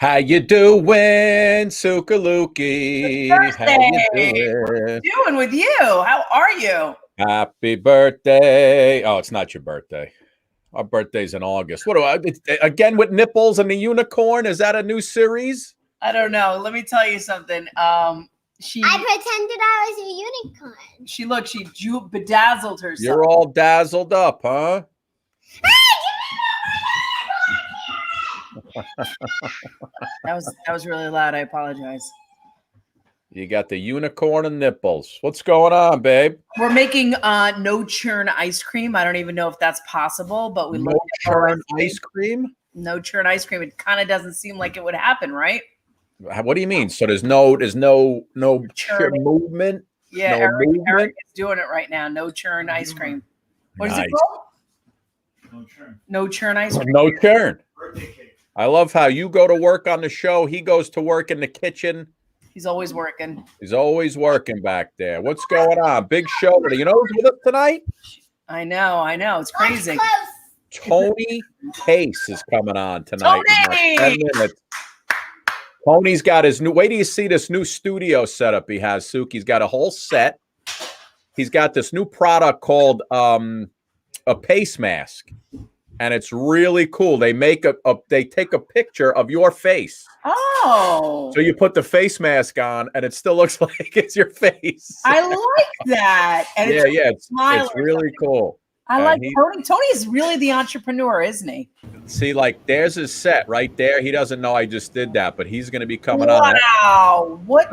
How you doing, It's Sukaluki? How you Thursday. What's doing? it doing with you? How are you? Happy birthday. Oh, it's not your birthday. Our birthday's in August. What do again with nipples and the unicorn? Is that a new series? I don't know. Let me tell you something. She I pretended I was a unicorn. she bedazzled herself. You're all dazzled up, huh? That was really loud. I apologize. You got the unicorn and nipples. What's going on, babe? We're making no churn ice cream. I don't even know if that's possible, but we No looked at churn ice cream? no churn ice cream. It kind of doesn't seem like it would happen, right? What do you mean? So there's no Churning. movement? Yeah, No Eric movement? is doing it right now. No churn ice cream. What is Nice. it called? No churn ice cream. No churn. I love how you go to work on the show. He goes to work in the kitchen. He's always working. He's always working back there. What's going on? Big show. You know who's with us tonight? I know. It's crazy. Tony Pace is coming on tonight. Tony! In about 10 minutes. Tony's got his new. Wait till you see this new studio setup he has, Sook. He's got a whole set. He's got this new product called a PACEMASK. And it's really cool. They make they take a picture of your face. Oh. So you put the face mask on and it still looks like it's your face. I like that. And it's really cool. I like Tony. Tony is really the entrepreneur, isn't he? See, like there's his set right there. He doesn't know I just did that, but he's going to be coming on. Wow. Where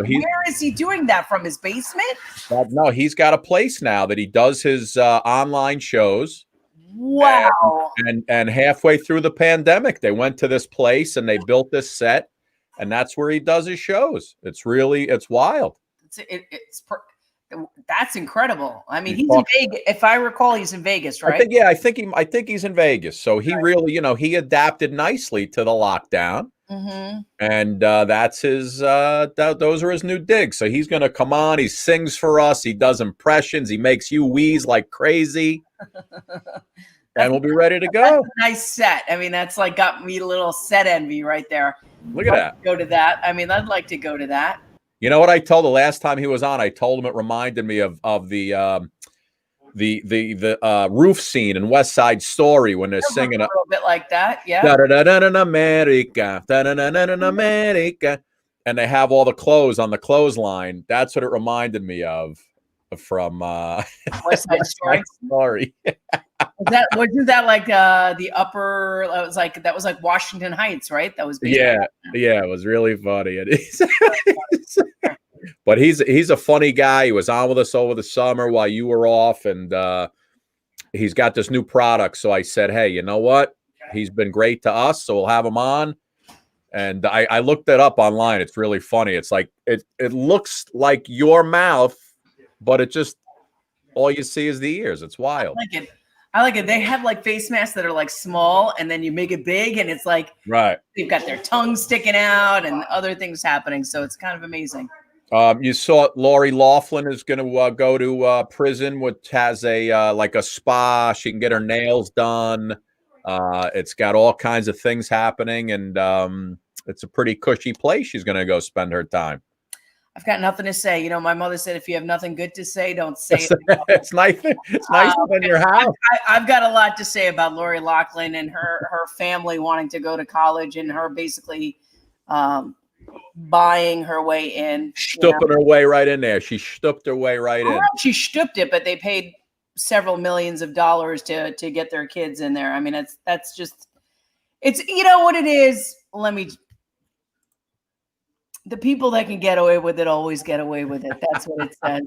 is he doing that from? His basement? No, he's got a place now that he does his online shows. Wow. And halfway through the pandemic, they went to this place and they built this set, and that's where he does his shows. It's wild. That's incredible. I mean, he's in Vegas. If I recall, he's in Vegas, right? I think he's in Vegas. So he really, he adapted nicely to the lockdown. Mm-hmm. And that's his those are his new digs. So he's going to come on, he sings for us, he does impressions, he makes you wheeze like crazy. And we'll be ready to go. That's a nice set. I mean, that's like got me a little set envy right there. Look at that. Go to that. I mean, I'd like to go to that. You know what I told the last time he was on? I told him it reminded me of the roof scene in West Side Story when they're singing a little bit like that. Yeah. America, America, and they have all the clothes on the clothesline. That's what it reminded me of from West Side Story. Wasn't that like the upper? That was like Washington Heights, right? That was yeah. It was really funny. But he's a funny guy. He was on with us over the summer while you were off, and he's got this new product. So I said, hey, you know what? He's been great to us, so we'll have him on. And I looked it up online. It's really funny. It's like it looks like your mouth, but it just all you see is the ears. It's wild. I like it. They have like face masks that are like small, and then you make it big, and it's like they've got their tongue sticking out and other things happening. So it's kind of amazing. You saw Lori Loughlin is going to go to prison, which has a like a spa. She can get her nails done. It's got all kinds of things happening, and it's a pretty cushy place. She's going to go spend her time. I've got nothing to say. You know, my mother said, if you have nothing good to say, don't say it. It's nice. It's nice in your house. I've got a lot to say about Lori Loughlin and her family wanting to go to college and her basically buying her way in. Stooping her way right in there. She stooped her way right in. She stooped it, but they paid several millions of dollars to get their kids in there. I mean, that's just, it's, you know what it is? The people that can get away with it always get away with it. That's what it says.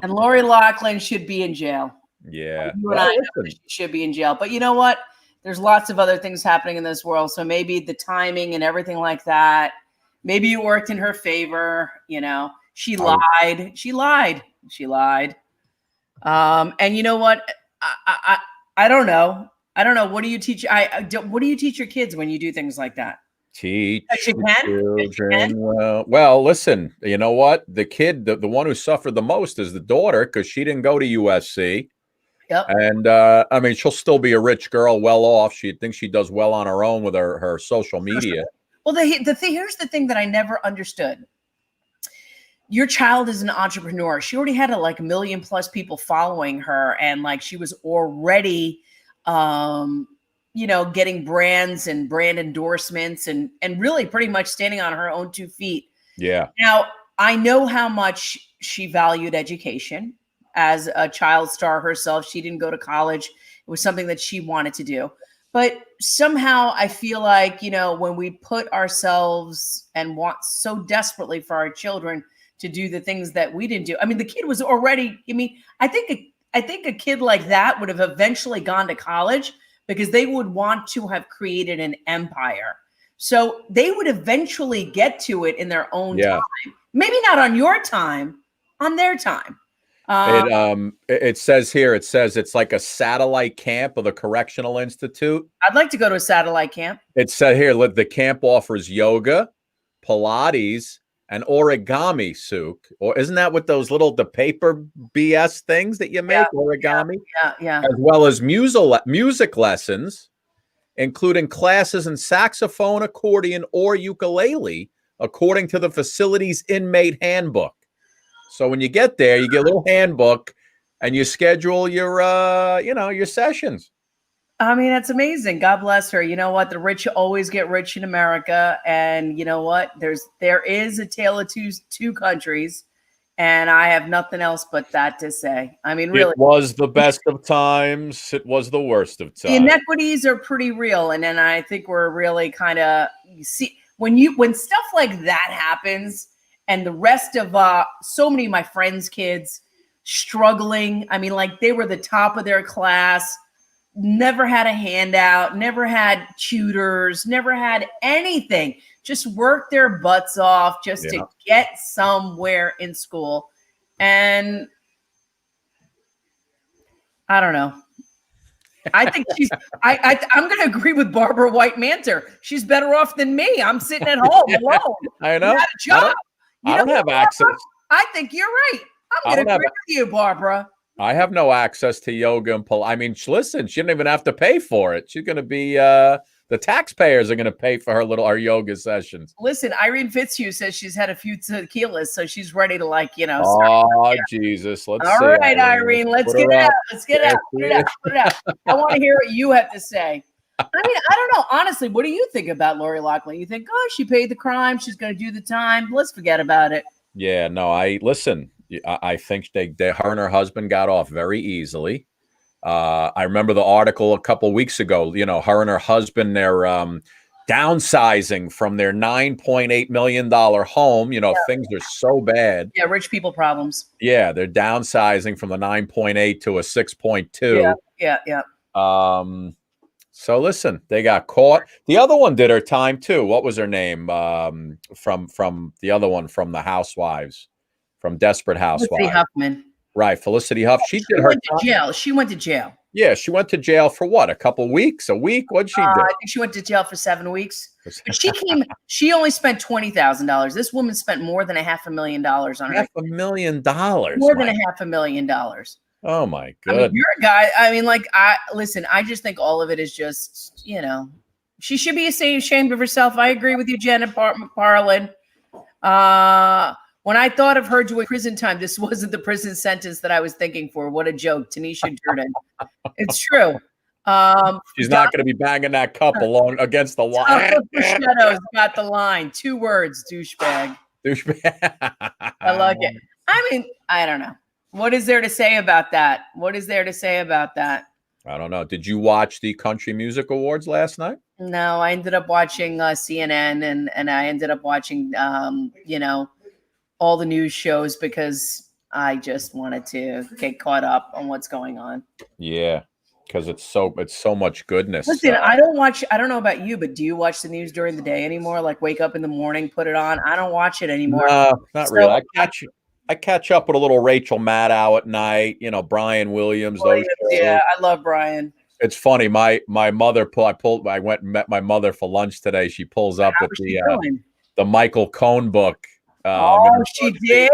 And Lori Loughlin should be in jail. Yeah. You and I know she should be in jail. But you know what? There's lots of other things happening in this world. So maybe the timing and everything like that, maybe it worked in her favor. You know, she lied. She lied. And you know what? I don't know. What do you teach? What do you teach your kids when you do things like that? Teach children well. Listen, you know what? The kid, the one who suffered the most is the daughter because she didn't go to USC. Yep. And I mean, she'll still be a rich girl, well off. She thinks she does well on her own with her social media. Well, here's the thing that I never understood. Your child is an entrepreneur. She already had like 1 million plus people following her, and like she was already, getting brands and brand endorsements, and really pretty much standing on her own 2 feet. Yeah. Now I know how much she valued education as a child star herself. She didn't go to college. It was something that she wanted to do. But somehow I feel like, when we put ourselves and want so desperately for our children to do the things that we didn't do. I mean, the kid was already, I think a kid like that would have eventually gone to college because they would want to have created an empire. So they would eventually get to it in their own time. Maybe not on your time, on their time. It says here, it's like a satellite camp of the Correctional Institute. I'd like to go to a satellite camp. It said here, the camp offers yoga, Pilates, and origami, Suk. Or isn't that what the paper BS things that you make? Origami? Yeah. As well as music lessons, including classes in saxophone, accordion, or ukulele, according to the facility's inmate handbook. So when you get there, you get a little handbook and you schedule your sessions. I mean, that's amazing. God bless her. You know what? The rich always get rich in America. And you know what? There is a tale of two countries. And I have nothing else but that to say. I mean, really. It was the best of times. It was the worst of times. The inequities are pretty real. And then I think we're really kind of, when stuff like that happens, and the rest of so many of my friends' kids struggling. I mean, like they were the top of their class, never had a handout, never had tutors, never had anything. Just worked their butts off just to get somewhere in school. And I don't know. I think I'm going to agree with Barbara White-Manter. She's better off than me. I'm sitting at home alone. I know. Without a job. I don't have access. I think you're right. I'm going to agree with you, Barbara. I have no access to yoga and I mean, listen, she didn't even have to pay for it. She's going to be the taxpayers are going to pay for her yoga sessions. Listen, Irene Fitzhugh says she's had a few tequilas, so she's ready to Oh, Jesus. Let's see. All right, Irene, let's get it out. Let's get it out. Put it out. I want to hear what you have to say. I mean, I don't know. Honestly, what do you think about Lori Loughlin? You think, she paid the crime. She's going to do the time. Let's forget about it. Yeah, no, I think her and her husband got off very easily. I remember the article a couple of weeks ago, her and her husband, they're downsizing from their $9.8 million home. Things are so bad. Yeah, rich people problems. Yeah, they're downsizing from the 9.8 to a 6.2. Yeah. So listen, they got caught. The other one did her time too. What was her name? From the other one from the Housewives, from Desperate Housewives. Felicity Huffman. Right, Felicity Huff. She did her went to jail. She went to jail. Yeah, she went to jail for what? A couple weeks? A week? What'd she do? I think she went to jail for 7 weeks. But she only spent $20,000. This woman spent more than $500,000 on her. $500,000. More than $500,000. Oh my God. I mean, you're a guy. I mean, I just think all of it is just, she should be ashamed of herself. I agree with you, Jenna Parlin. When I thought of her doing prison time, this wasn't the prison sentence that I was thinking for. What a joke. Tanisha Durden. It's true. She's not going to be banging that cup along against the line. Shadows got the line. 2 words, douchebag. Douchebag. I like it. I mean, I don't know. What is there to say about that? I don't know. Did you watch the Country Music Awards last night? No, I ended up watching CNN and I ended up watching, all the news shows because I just wanted to get caught up on what's going on. Yeah, because it's so much goodness. Listen, I don't know about you, but do you watch the news during the day anymore? Like wake up in the morning, put it on? I don't watch it anymore. No, not really. I catch up with a little Rachel Maddow at night, Brian Williams. Yeah, I love Brian. It's funny. My mother I went and met my mother for lunch today. She pulls up with the Michael Cohn book. She did?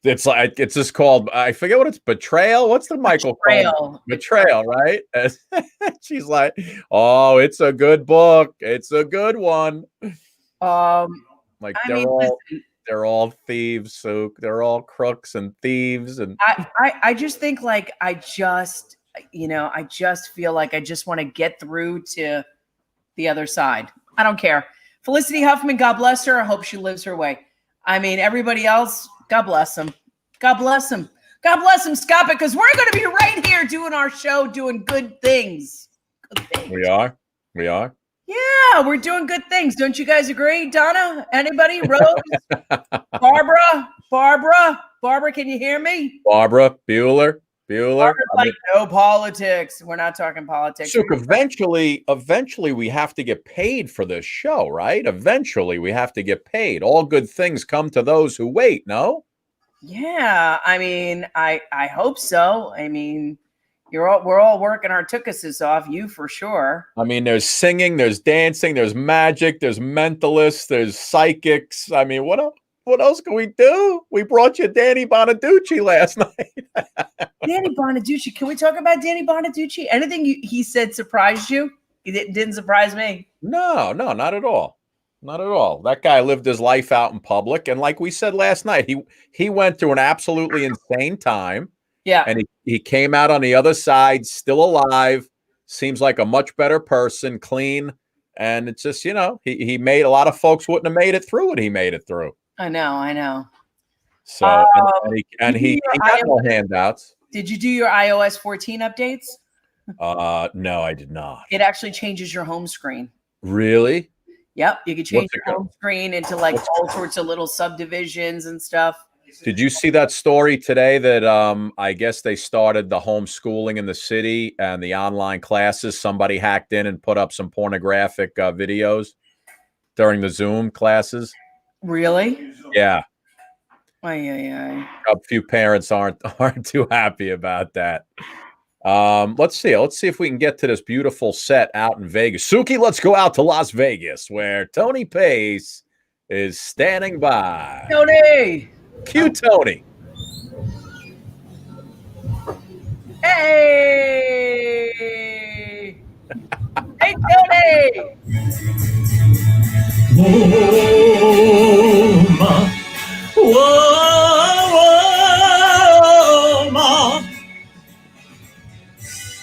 It's just called, I forget what it's, Betrayal. What's the Michael Cohn? Betrayal, right? She's like, oh, it's a good book. It's a good one. Like I mean, listen, they're all thieves, so they're all crooks and thieves, and I just think like I just feel like I just want to get through to the other side. I don't care. Felicity Huffman, God bless her. I hope she lives her way. I mean, everybody else, God bless them. God bless them. God bless them, Scott, because we're going to be right here doing our show, doing good things. Good things. we are. Yeah, we're doing good things. Don't you guys agree? Donna? Anybody? Rose? Barbara, can you hear me? Barbara Bueller. Barbara's like, no politics. We're not talking politics. So eventually we have to get paid for this show, right? Eventually we have to get paid. All good things come to those who wait, no? Yeah, I mean, I hope so. I mean, we're all working our tookuses off, you for sure. I mean, there's singing, there's dancing, there's magic, there's mentalists, there's psychics. I mean, what else can we do? We brought you Danny Bonaducci last night. Danny Bonaducci. Can we talk about Danny Bonaducci? Anything he said surprised you? It didn't surprise me. No, not at all. Not at all. That guy lived his life out in public. And like we said last night, he went through an absolutely insane time. Yeah. And he came out on the other side, still alive, seems like a much better person, clean. And it's just, he made a lot of folks wouldn't have made it through what he made it through. I know. So, and he got no handouts. Did you do your iOS 14 updates? No, I did not. It actually changes your home screen. Really? Yep. You can change your home screen into like all sorts of little subdivisions and stuff. Did you see that story today that I guess they started the homeschooling in the city and the online classes? Somebody hacked in and put up some pornographic videos during the Zoom classes. Really? Yeah. A few parents aren't too happy about that. Let's see if we can get to this beautiful set out in Vegas. Suki, let's go out to Las Vegas where Tony Pace is standing by. Tony! Cue Tony. Hey! Hey, Tony! Whoa, ma. Whoa, ma.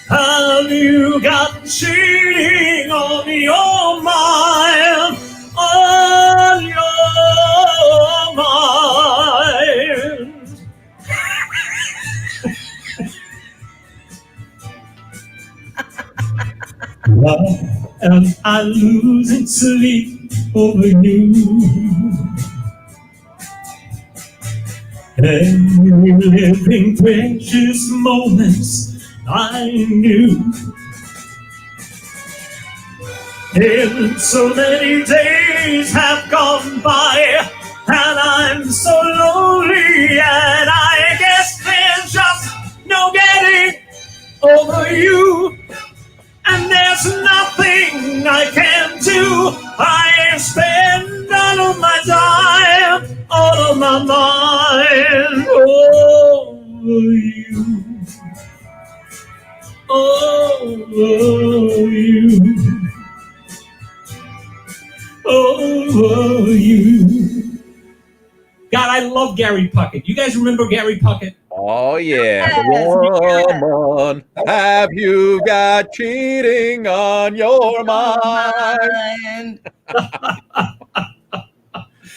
Have you got cheating on your mind? On your mind? Why am I losing sleep over you? And reliving precious moments I knew. And so many days have gone by, and I'm so lonely, and I guess there's just no getting over you. And there's nothing I can do. I spend all of my time, all of my mind over you. Over you. Over you. God, I love Gary Puckett. You guys remember Gary Puckett? Oh, yeah. Woman, have you got cheating on your mind?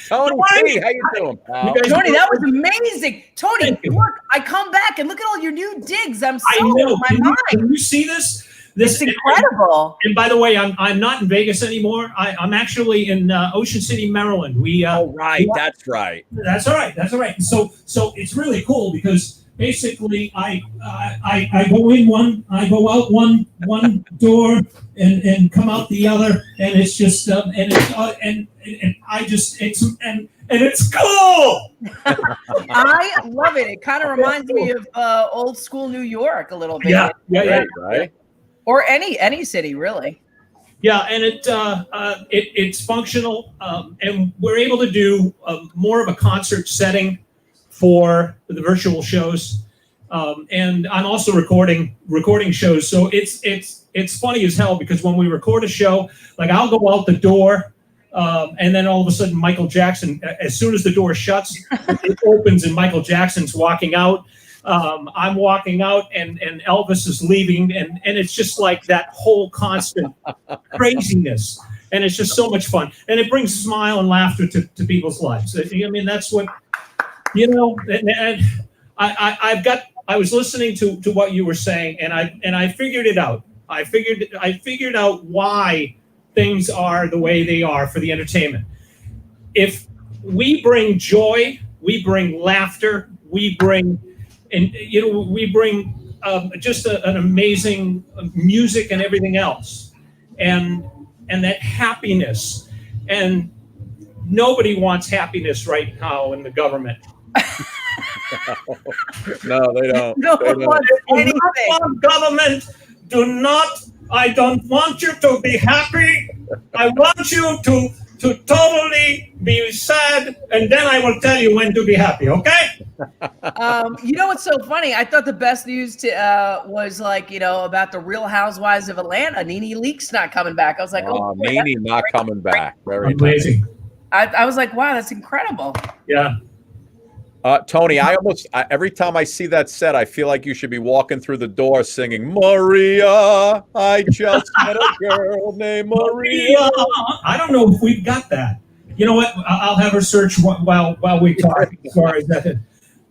Tony, hey, how you doing, pal? Tony, that was amazing. Tony, look, I come back and look at all your new digs. I'm so I know. my mind. Can you see this? It's incredible. And by the way, I'm not in Vegas anymore. I'm actually in Ocean City, Maryland. That's right. That's all right. That's all right. So it's really cool because basically I go in one, I go out one door and come out the other, and it's just and it's cool. I love it. It kind of reminds me of old school New York a little bit. Yeah. Right. Or any city, really. Yeah, and it's functional, and we're able to do more of a concert setting for the virtual shows, and I'm also recording shows. So it's funny as hell because when we record a show, like I'll go out the door, And then all of a sudden, Michael Jackson, as soon as the door shuts, it opens and Michael Jackson's walking out. I'm walking out and Elvis is leaving. And it's just like that whole constant craziness. And it's just so much fun. And it brings a smile and laughter to people's lives. I mean, that's what, and I was listening to what you were saying, and I figured it out. I figured out why things are the way they are for the entertainment. If we bring joy, we bring laughter, we bring just an amazing music and everything else, and that happiness. And nobody wants happiness right now in the government. No, they don't. No They don't. one Do not want government. I don't want you to be happy. I want you to totally be sad, and then I will tell you when to be happy, okay? You know what's so funny? I thought the best news was about the Real Housewives of Atlanta. Nene Leakes not coming back. I was like, Nene not coming back. Very Amazing. nice. I was like, wow, that's incredible. Yeah. Tony, every time I see that set, I feel like you should be walking through the door singing, Maria, I just met a girl named Maria. I don't know if we've got that. You know what? I'll have her search while we talk as far as that.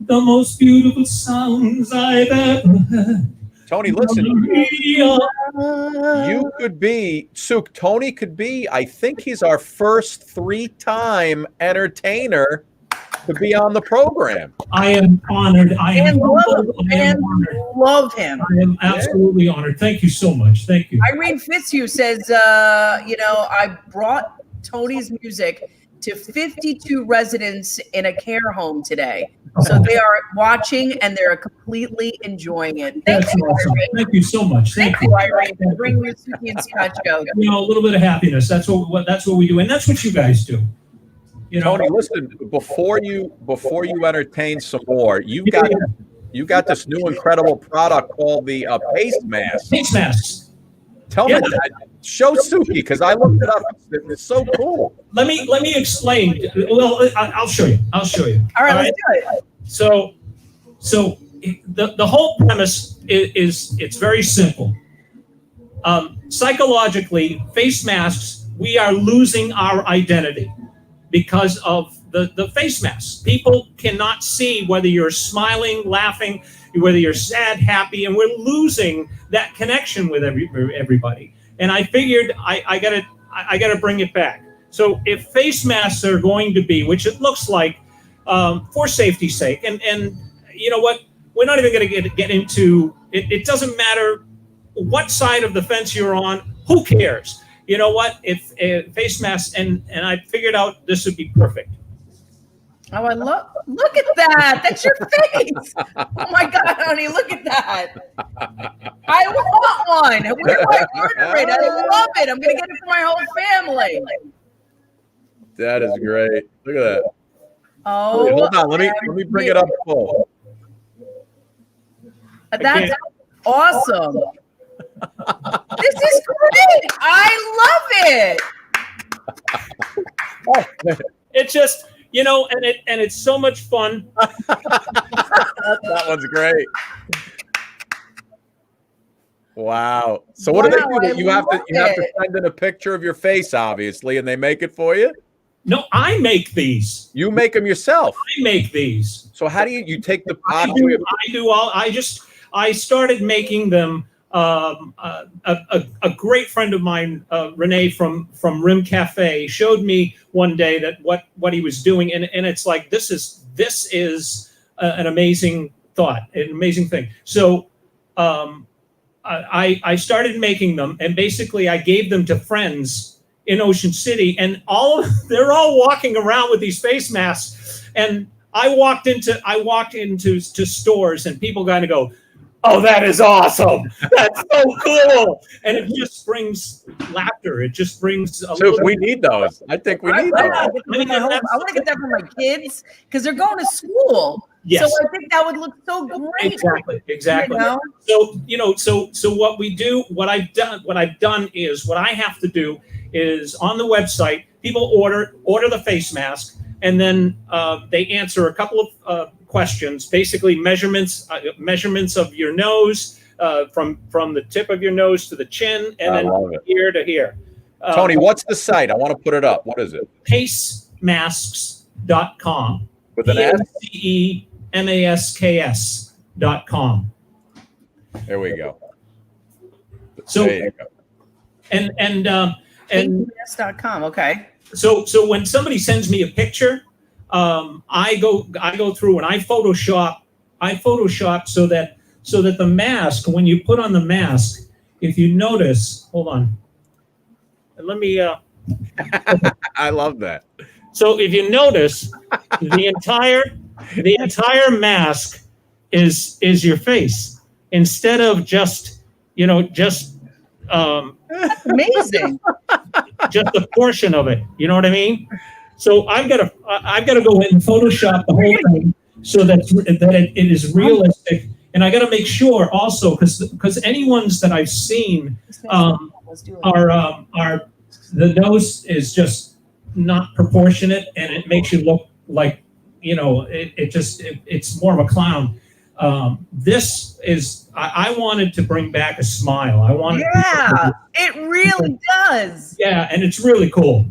The most beautiful sounds I've ever heard. Tony, listen, Maria. you could be, Suk, Tony could be, I think he's our first 3-time entertainer to be on the program. I am honored. I am love him. I am absolutely honored. Thank you so much. Thank you. Irene Fitzhugh says, I brought Tony's music to 52 residents in a care home today. So they are watching and they're completely enjoying it. That's awesome. Irene. Thank you so much. Thank you, Irene, for bringing your Suki and Scott show. A little bit of happiness. That's what we do, and that's what you guys do. Tony, listen, before you entertain some more, you got this new incredible product called the PACEMASK. PACEMASK. Tell me that. Show Suki, because I looked it up. It's so cool. Let me explain. Well, I'll show you. All right, let's do it. So the whole premise is it's very simple. Psychologically, face masks, we are losing our identity because of the face masks. People cannot see whether you're smiling, laughing, whether you're sad, happy, and we're losing that connection with everybody. And I figured I gotta bring it back. So if face masks are going to be, which it looks like, for safety's sake, and you know what, we're not even going to get into it. It doesn't matter what side of the fence you're on. Who cares? You know what? If face masks, and I figured out this would be perfect. Oh, look at that. That's your face. Oh my God, honey, look at that. I want one. Where do I order it? I love it. I'm going to get it for my whole family. That is great. Look at that. Oh, wait, hold on. Let me bring it up full. That's awesome. This is great. I love it. It's just, and it's so much fun. That one's great. Wow. So what do they do? You have to send in a picture of your face, obviously, and they make it for you? No, I make these. You make them yourself? I make these. So how do you take the I started making them. A great friend of mine, Renee from Rim Cafe, showed me one day that what he was doing, and it's like this is an amazing thought, an amazing thing. So I started making them, and basically I gave them to friends in Ocean City, and they're all walking around with these face masks, and I walked into stores, and people kind of go, "Oh, that is awesome! That's so cool!" And it just brings laughter. It just brings. We need those. I think we need those. I want to get that for my kids because they're going to school. Yes. So I think that would look so great. Exactly. So what we do, what I've done is what I have to do is on the website. People order the face mask, and then they answer a couple of questions, basically measurements of your nose, from the tip of your nose to the chin, and then ear to here. Tony, what's the site? I want to put it up. What is it? PACEMasks.com. With an S? PACEMASKS.com. There we go. So, there you go. and PACEMASK.com. Okay. So when somebody sends me a picture, I go through and I Photoshop so that the mask, when you put on the mask, if you notice, hold on, let me. I love that. So if you notice, the entire mask is your face, instead of just Amazing. just a portion of it. You know what I mean? So I've got to go in and Photoshop the whole thing so that it is realistic. And I got to make sure also, because any ones that I've seen are the nose is just not proportionate, and it makes you look like, it's more of a clown. This is, I wanted to bring back a smile. I wanted. Yeah, it really does. Yeah, and it's really cool.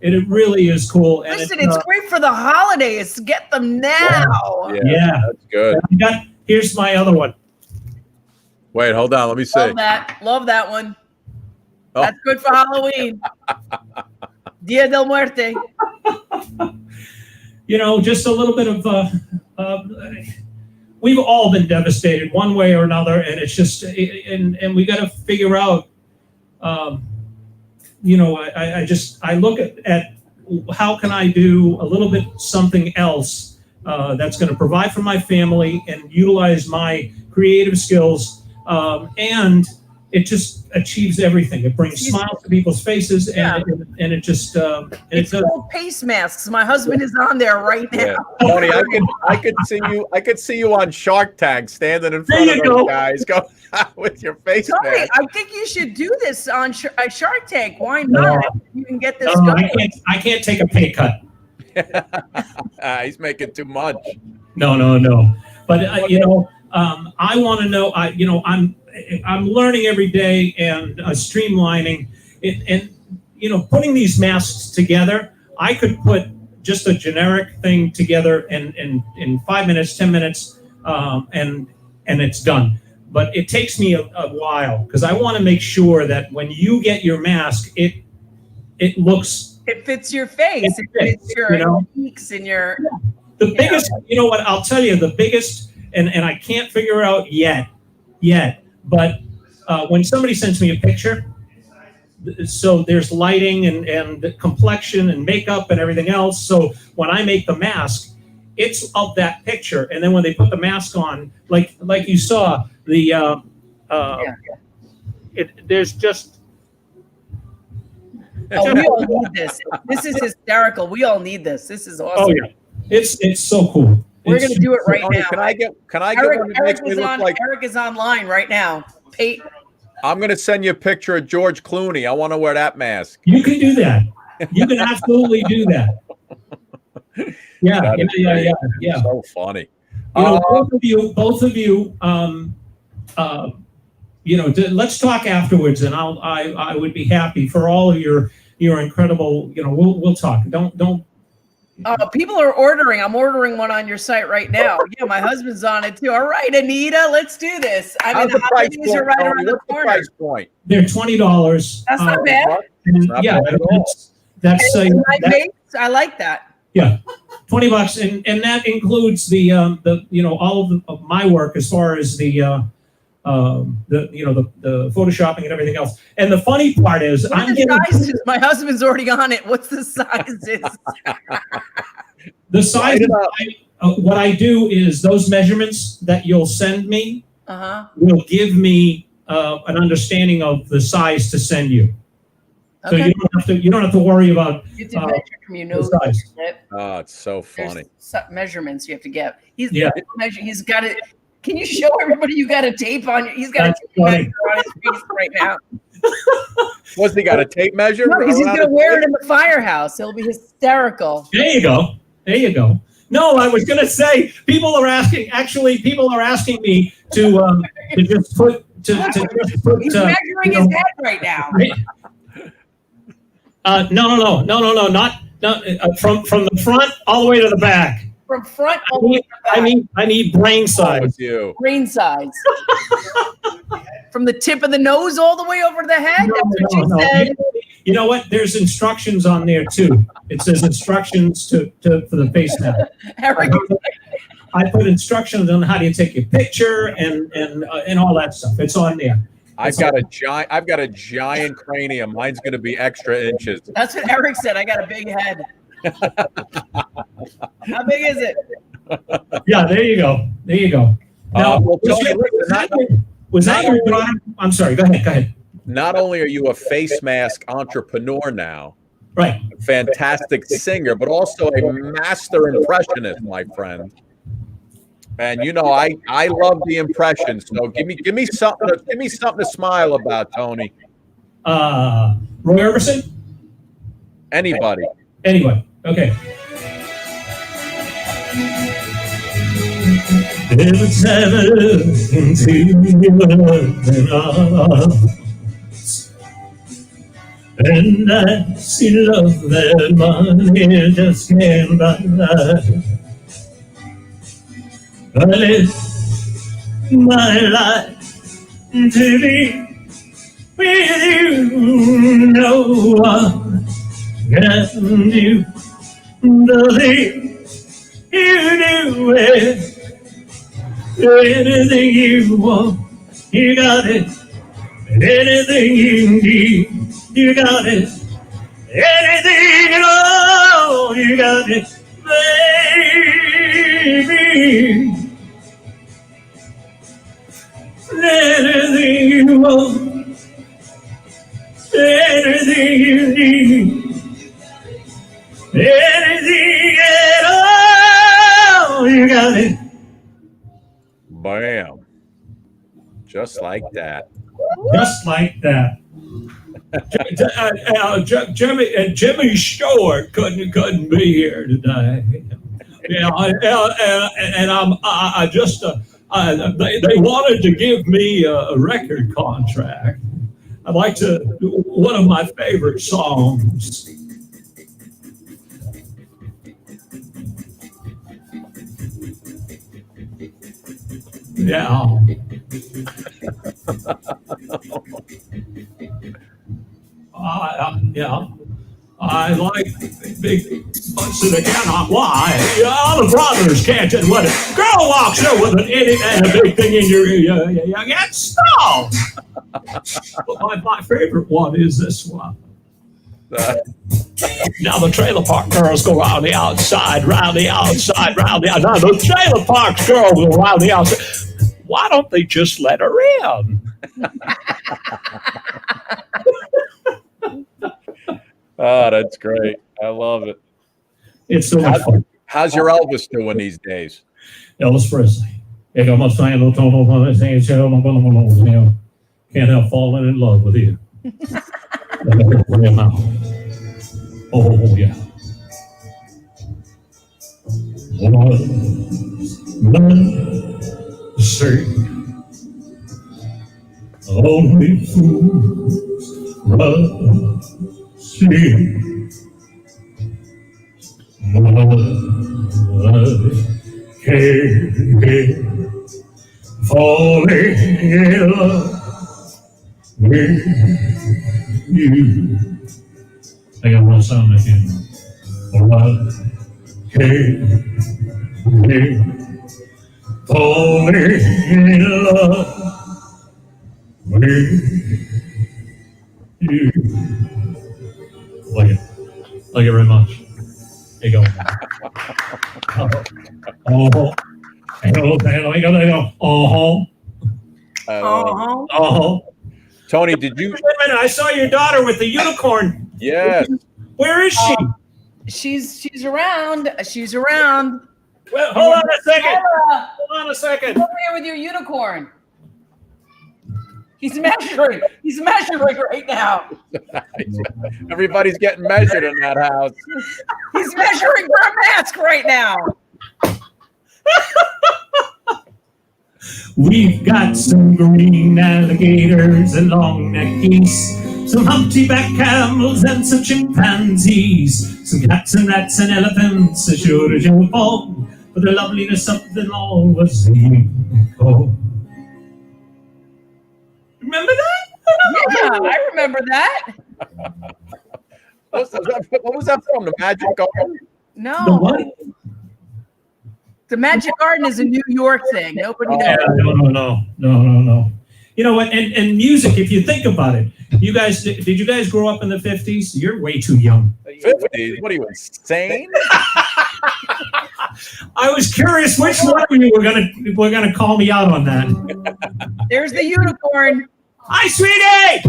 It really is cool. And Listen, it's great for the holidays. Get them now. Yeah, that's good. Here's my other one. Wait, hold on. Let me see. Love that one. Oh. That's good for Halloween. Dia del Muerte. Just a little bit of. We've all been devastated one way or another, and it's just, and we got to figure out. I look at how can I do a little bit something else that's going to provide for my family and utilize my creative skills, and it just achieves everything. It brings smiles to people's faces, and it just it's called Pace Masks. My husband is on there right now. Yeah. Tony, I could see you on Shark Tank standing in front of those guys with your face Tony, mask. I think you should do this on Shark Tank. Why not? You can get this going. I can't take a pay cut. He's making too much. No. But I want to know. I'm learning every day and streamlining it, and putting these masks together. I could put just a generic thing together in 5 minutes, 10 minutes, and it's done. But it takes me a while, because I want to make sure that when you get your mask, it looks. It fits your face. It fits your cheeks and your. The biggest, what I'll tell you, the biggest, and I can't figure out yet, but when somebody sends me a picture, so there's lighting and complexion and makeup and everything else. So when I make the mask, it's of that picture, and then when they put the mask on, like you saw, there's just. Oh, we all need this. This is hysterical. We all need this. This is awesome. Oh yeah, it's so cool. We're gonna do it right now. Can I get Eric, one that makes me look like? Eric is online right now. I'm gonna send you a picture of George Clooney. I want to wear that mask. You can do that. You can absolutely do that. Yeah. So funny. Both of you. Let's talk afterwards, and I would be happy for all of your incredible. We'll talk. Don't. People are ordering. I'm ordering one on your site right now. Yeah, my husband's on it too. All right, Anita, let's do this. I mean, the holidays are right around the corner. Price point? They're $20. That's not bad. That's I like that. Yeah, $20, and that includes the all of my work as far as the photoshopping and everything else. And the funny part is, sizes? My husband's already on it. What's the sizes? The size. What I do is those measurements that you'll send me will give me an understanding of the size to send you. So you don't have to worry about you have to measure from your nose. Oh, it's so funny. There's measurements you have to get. He's got it. Can you show everybody you got a tape on? He's got a tape measure on his face right now. What's he got, a tape measure? No, because he's going to wear it in the firehouse. He'll be hysterical. There you go. There you go. No, I was going to say people are asking me to just put He's measuring his head right now. No, not from the front all the way to the back. From front all the way to the back. I need brain size. With you. Brain size. From the tip of the nose all the way over to the head? That's what you said. You know what? There's instructions on there too. It says instructions for the face mask. Eric. I put instructions on how do you take your picture and all that stuff. It's on there. I've got a giant cranium. Mine's going to be extra inches. That's what Eric said. I got a big head. How big is it? Yeah, there you go. There you go. Now, was that your daughter? I'm sorry. Go ahead. Not only are you a face mask entrepreneur now, right, a fantastic singer, but also a master impressionist, my friend. And you know, I love the impressions. So give me something to smile about, Tony. Roy Orbison? Anybody. Okay. Every time I look into your eyes, and I see love that money just can't buy. I live my life to be with you. No one can do the things you do it. Anything you want, you got it. Anything you need, you got it. Anything at all, you got it, baby. Anything you want, anything you need, anything at all, you got it. Bam. Just like that. Just like that. Jimmy Stewart couldn't be here today. Yeah, and I just they wanted to give me a record contract. I'd like to one of my favorite songs. Yeah. Yeah. I like big butts and again why? All the brothers can't just what a girl walks in with an idiot and a big thing in your ear. You get stalled. But my favorite one is this one. Now the trailer park girls go round the outside, round the outside, round the outside. Now the trailer park girls go round the outside. Why don't they just let her in? Oh, that's great. I love it. It's so much fun. How's your Elvis doing these days? Elvis Presley. Can't help falling in love with you. Oh, yeah. Say, only fools rush in. I can't get falling in love with you. I got one sound again. I can't get falling in love with you. Like it very much. There you go. Tony, did you? Wait a minute, I saw your daughter with the unicorn. Yes. Where is she? She's around. She's around. Well, hold on a second. Hold on a second. Come over here with your unicorn. He's measuring. He's measuring right now. Everybody's getting measured in that house. He's measuring for a mask right now. We've got some green alligators and long-necked geese, some humpty-back camels and some chimpanzees, some cats and rats and elephants as sure as you're born, but the loveliness of them all was a unicorn. Remember that? Yeah, I remember that. What was that from? The Magic Garden? No. The what? The Magic Garden is a New York thing. Nobody knows. Yeah, no. You know what? And music, if you think about it, you guys, did you guys grow up in the 50s? You're way too young. 50s? What are you, insane? I was curious which one of you were gonna call me out on that. There's the unicorn. Hi, sweetie.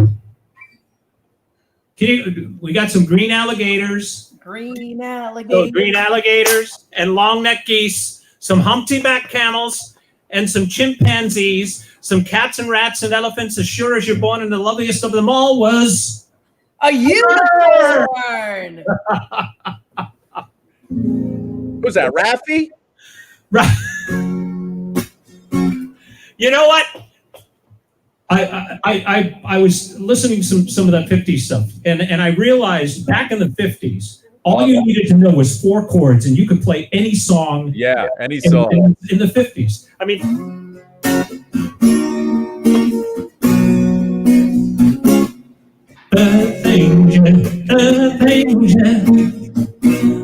We got some green alligators. Green Those alligator. green alligators and long-necked geese, some humpty-back camels, and some chimpanzees, some cats and rats and elephants, as sure as you're born, and the loveliest of them all was A unicorn. Who's that, Raffy? right. You know what? I was listening to some of that 50s stuff, and I realized back in the 50s, all you needed to know was 4 chords, and you could play any song. Yeah, any song. In the 50s. I mean, Earth angel,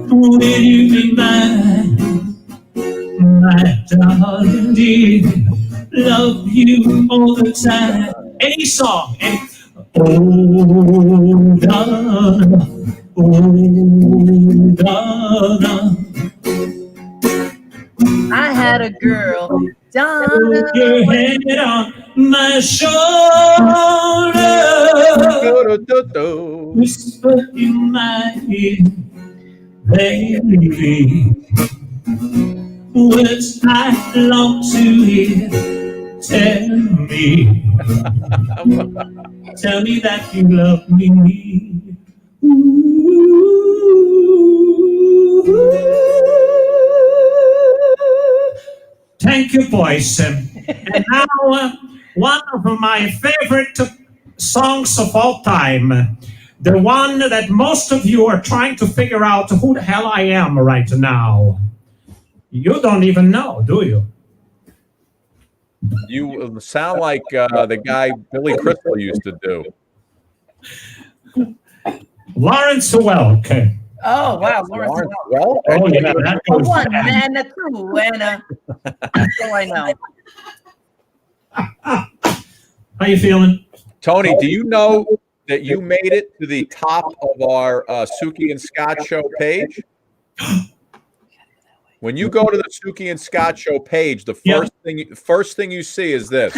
will you be mine, my darling dear, love you all the time. Any song, oh, Donna, oh, Donna. I had a girl, Donna. Put your head on my shoulder, whisper in my ear, baby, words I long to hear. Tell me that you love me. Thank you, boys. And now, one of my favorite songs of all time. The one that most of you are trying to figure out who the hell I am right now. You don't even know, do you? You sound like the guy Billy Crystal used to do. Lawrence Welk. Oh, wow. Lawrence. Well, Oh, yeah, that A goes one, back. man, a two, and a. That's all I know. How you feeling? Tony, do you know that you made it to the top of our Suki and Scott show page? When you go to the Suki and Scott show page, the first thing you see is this.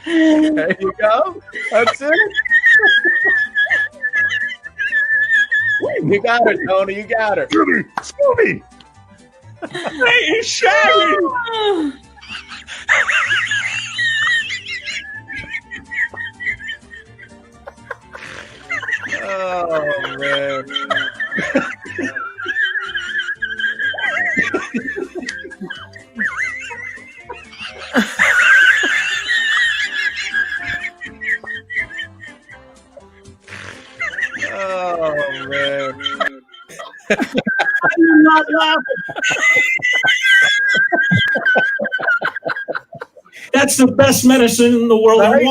There you go. That's it. You got it, Tony. You got it. Scooby! Hey, it's Shaggy! Oh, man. Oh, man. I'm not laughing. That's the best medicine in the world. And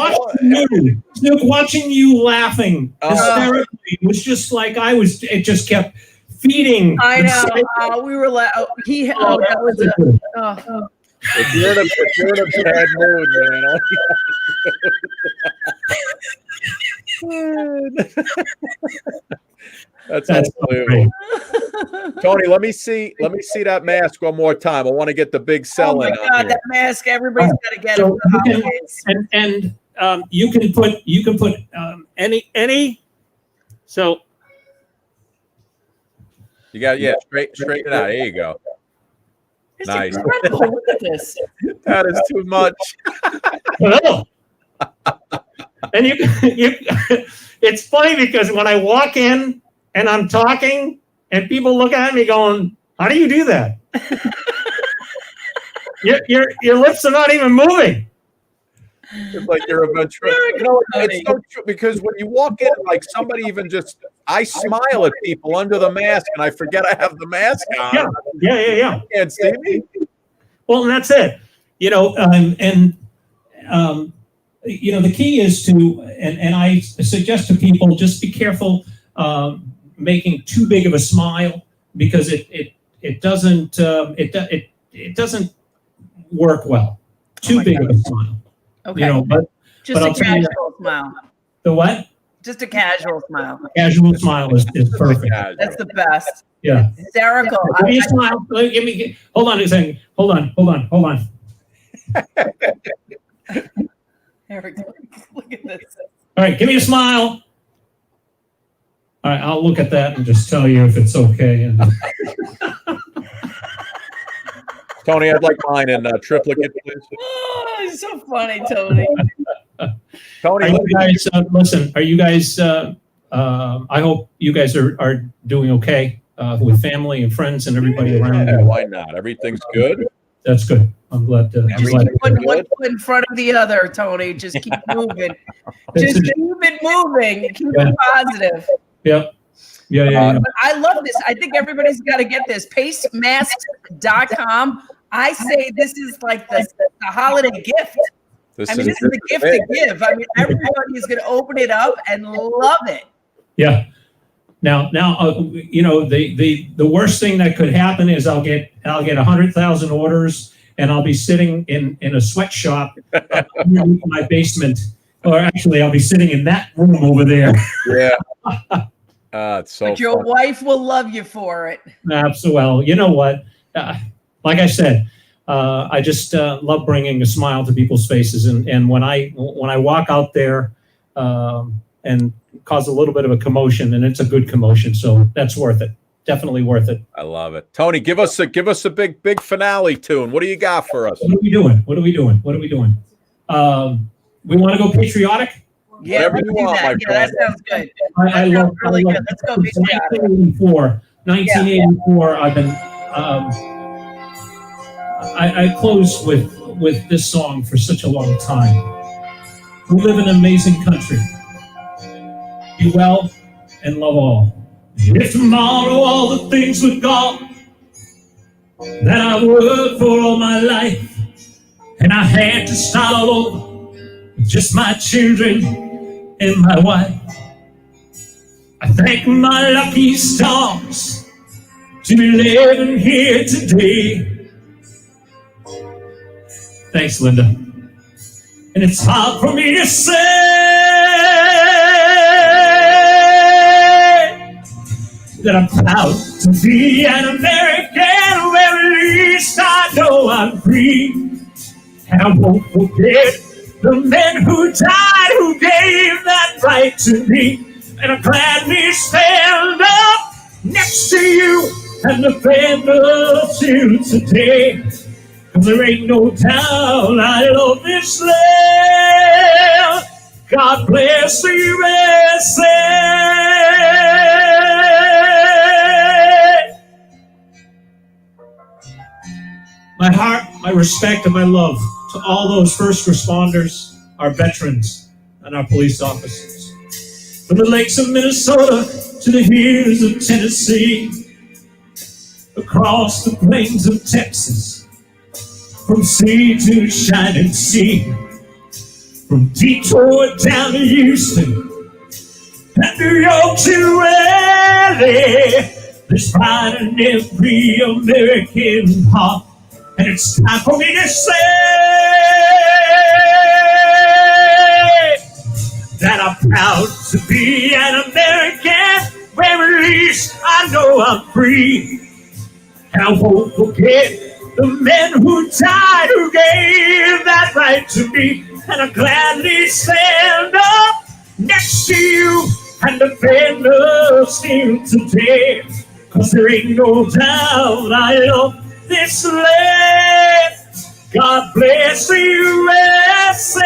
watching you laughing hysterically was just like I was. It just kept feeding. I know. We were like, that was a. If you're in a bad mood, man. That's unbelievable. Tony, let me see that mask one more time. I want to get the big sell in. Oh my God, that mask! Everybody's got to get So it. you can put any. So you got straighten it out. There you go. It's Nice. incredible. Look at this. That is too much. Well, and it's funny because when I walk in and I'm talking and people look at me going, how do you do that? your lips are not even moving. It's like you're a ventriloquist. You know, it's so true because when you walk in, like somebody even I smile at people under the mask and I forget I have the mask on. Yeah. You can't see me. Well, and that's it. You know, the key is to, and I suggest to people, just be careful making too big of a smile because it doesn't work well. Too big of a smile. Okay. You know, but just I'll a tell you, casual smile. the what? Just a casual smile. Casual smile is perfect. That's the best. Yeah. Hysterical. Give me a smile. Hold on a second. Hold on. Eric, look at this. All right, give me a smile. All right, I'll look at that and just tell you if it's okay. And Tony, I'd like mine in triplicate, please. Oh, it's so funny, Tony. Tony, are you guys, listen, are you guys, I hope you guys are doing okay with family and friends and everybody around yeah, you. why not? Everything's good. That's good. I'm glad to. Put one foot in front of the other, Tony. Just keep moving. Just keep it moving. Keep it positive. Yep. Yeah. I love this. I think everybody's got to get this. PACEMASK.com. I say this is like the holiday gift. This is the gift to give. I mean, everybody is going to open it up and love it. Yeah. Now, you know, the worst thing that could happen is I'll get 100,000 orders and I'll be sitting in a sweatshop in my basement, or actually I'll be sitting in that room over there. Yeah. It's so but your fun. wife will love you for it. Absolutely. Well, you know what? Like I said, I just love bringing a smile to people's faces, and when I walk out there and cause a little bit of a commotion, and it's a good commotion, so that's worth it. Definitely worth it. I love it. Tony, give us a big finale tune. What do you got for us? What are we doing? We want to go patriotic? Yeah, whatever you want, my that friend. sounds good. I love really good. Let's go patriotic. 1984. I've been I close with this song for such a long time. We live in an amazing country. Be well and love all. If tomorrow all the things were gone that I've worked for all my life, and I had to start all over with just my children and my wife, I thank my lucky stars to be living here today. Thanks, Linda. And it's hard for me to say that I'm proud to be an American, where at least I know I'm free. And I won't forget the men who died, who gave that right to me. And I gladly stand up next to you and defend us till today. 'Cause there ain't no doubt I love this land. God bless the USA. My heart, my respect, and my love to all those first responders, our veterans, and our police officers. From the lakes of Minnesota to the hills of Tennessee, across the plains of Texas, from sea to shining sea, from Detroit down to Houston, and New York to LA. There's pride in every American heart, and it's time for me to say that I'm proud to be an American, where at least I know I'm free. And I won't forget the men who died, who gave that right to me. And I gladly stand up next to you and defend us here today. 'Cause there ain't no doubt I love this land. God bless the USA.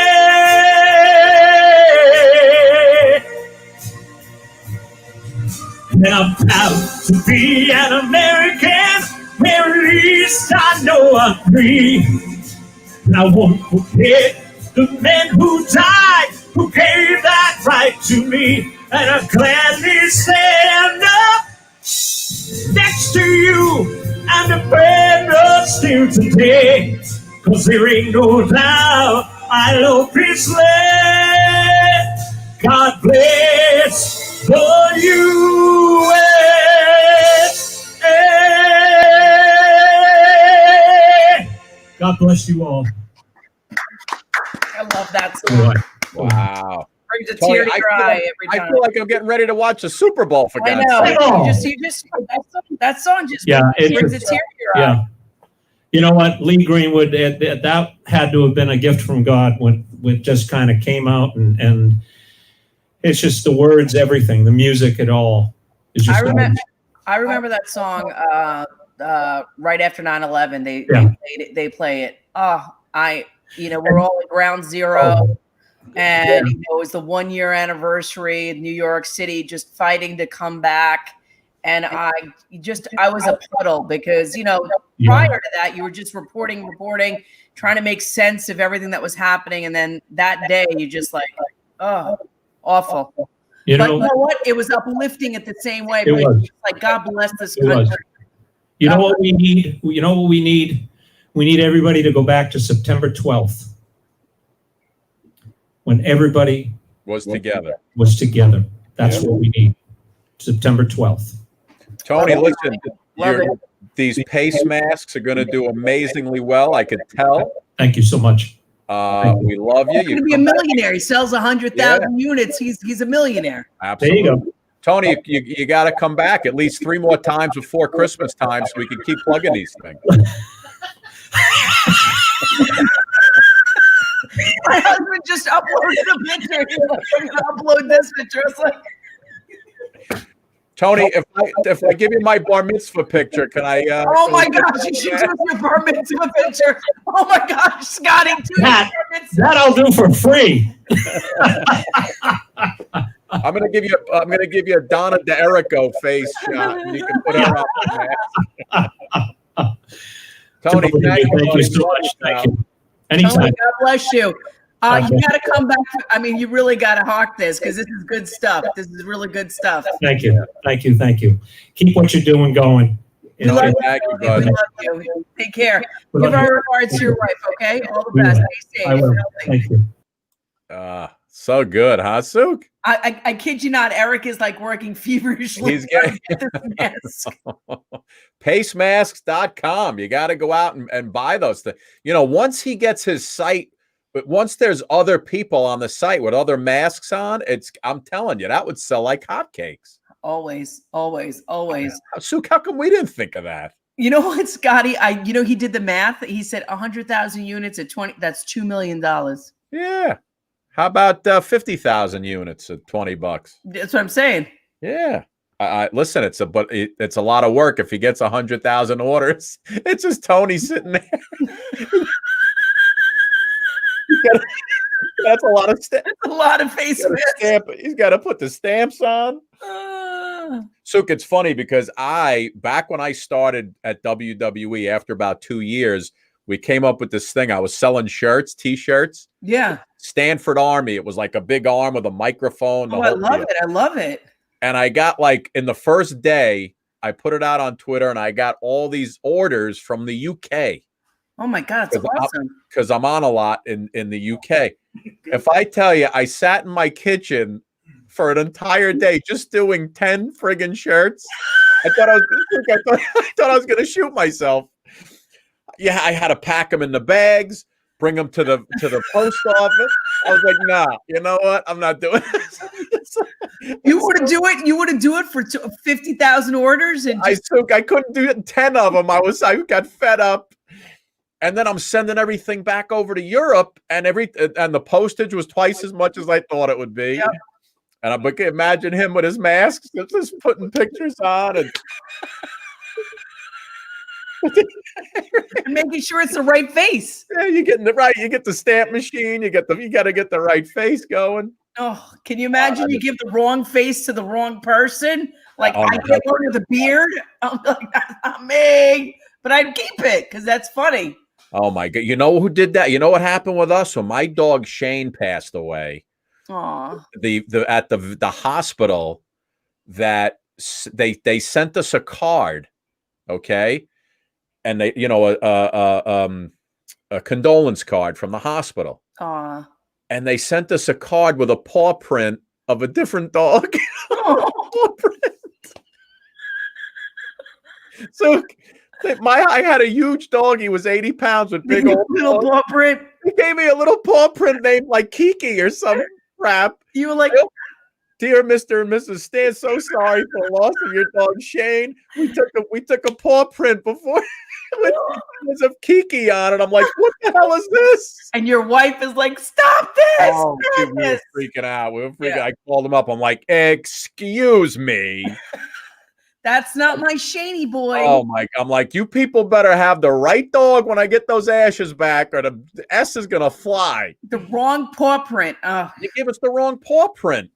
And I'm proud to be an American, where at least I know I'm free. And I won't forget the men who died, who gave that right to me. And I'll gladly stand up next to you and defend us still today. 'Cause there ain't no doubt I love this land. God bless the USA. God bless you all. I love that song. Wow. Brings a Tony, tear to your eye every I time. feel like I'm getting ready to watch the Super Bowl for I God's know. sake. You just that song just Yeah, brings a tear to your eye. You know what, Lee Greenwood, that had to have been a gift from God when it just kind of came out, and it's just the words, everything, the music, it all is just. I remember that song right after 9/11. They play it. We're all at Ground Zero, and it was the 1 year anniversary of New York City just fighting to come back. And I was a puddle because, prior to that, you were just reporting, trying to make sense of everything that was happening. And then that day, you just awful. But you know what? It was uplifting at the same way. It was. Like, God bless this country. You know what we need? You know what we need? We need everybody to go back to September 12th, when everybody was together. That's what we need. September 12th. Tony, listen, these PACE masks are going to do amazingly well. I could tell. Thank you so much. We love you. He's going to be a millionaire. He sells 100,000 units. He's a millionaire. Absolutely. There you go. Tony, you got to come back at least 3 more times before Christmas time so we can keep plugging these things. My husband just uploaded a picture. He's like, I'm going to upload this picture. It's like, Tony, if I give you my bar mitzvah picture, can I? Oh my gosh, you should do your bar mitzvah picture. Oh my gosh, Scotty, that I'll do for free. I'm gonna give you a Donna DeErico face shot. And you can put her on. Tony, thank you so much. Thank you. Anytime. Tony, God bless you. You got to come back. You really got to hawk this because this is good stuff. This is really good stuff. Thank you. Keep what you're doing going. We love you. Take care. Give our regards to your wife, okay? All the best. Stay safe. I will. Thank you. So good, huh, Suk? I kid you not. Eric is like working feverishly. He's getting this mask. PACEMasks.com. You got to go out and buy those things. Once he gets his site. But once there's other people on the site with other masks on, I'm telling you, that would sell like hotcakes. Always. Suk, how come we didn't think of that? You know what, Scotty? He did the math. He said 100,000 units at 20. That's $2 million. Yeah. How about 50,000 units at $20? That's what I'm saying. Yeah. Listen, it's a lot of work if he gets 100,000 orders. It's just Tony sitting there. That's a lot of stamps. That's a lot of face masks. He's got to put the stamps on. Suk, it's funny because back when I started at WWE after about 2 years, we came up with this thing. I was selling shirts, T-shirts. Yeah. Stanford Army. It was like a big arm with a microphone. I love it. And I got in the first day, I put it out on Twitter and I got all these orders from the UK. Oh my God, it's awesome. Because I'm on a lot in the UK. If I tell you, I sat in my kitchen for an entire day just doing 10 friggin' shirts. I thought I was going to shoot myself. Yeah, I had to pack them in the bags, bring them to the post office. I was like, nah, you know what? I'm not doing this. You want to do it? You want to do it for 50,000 orders? And I couldn't do it in 10 of them. I got fed up. And then I'm sending everything back over to Europe, and the postage was twice as much as I thought it would be. Yep. And I can imagine him with his masks, just putting pictures on, and And making sure it's the right face. Yeah, you get the right. You get the stamp machine. You got to get the right face going. Oh, can you imagine you give the wrong face to the wrong person? Like Oh, I get one with a beard. I'm like, that's not me. But I'd keep it because that's funny. Oh my God! You know who did that? You know what happened with us when my dog Shane passed away? Aw. At the hospital, that they sent us a card, okay, and they a condolence card from the hospital, Aw. and they sent us a card with a paw print of a different dog. Paw print. So I had a huge dog. He was 80 pounds with big old little paw print. He gave me a little paw print named like Kiki or some crap. You were like, Dear Mr. and Mrs. Stan, so sorry for the loss of your dog Shane. We took a paw print before with pictures of Kiki on it. I'm like, what the hell is this? and your wife is like, stop this. Oh, stop dude, we were this. freaking out. We were freaking. Yeah. I called him up. I'm like, excuse me. That's not my Shaney boy. Oh my! I'm like, you people better have the right dog when I get those ashes back, or the S is gonna fly. The wrong paw print. Oh, You give us the wrong paw print.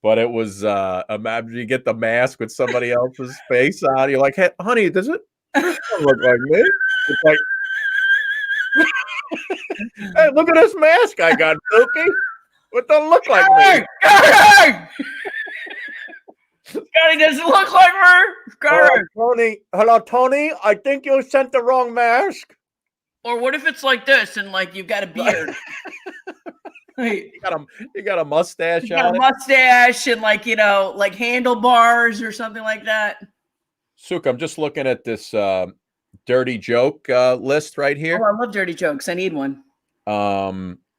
But it was imagine you get the mask with somebody else's face on. You're like, hey, honey, does it look like me? It's like, hey, look at this mask I got, Dookie. What don't look like me? Gary! Gary doesn't look like her. Gary. Hello, Tony. I think you sent the wrong mask. Or what if it's like this and like you've got a beard? You got a mustache You got on a it. mustache and like, like handlebars or something like that. Suk, I'm just looking at this dirty joke list right here. Oh, I love dirty jokes. I need one.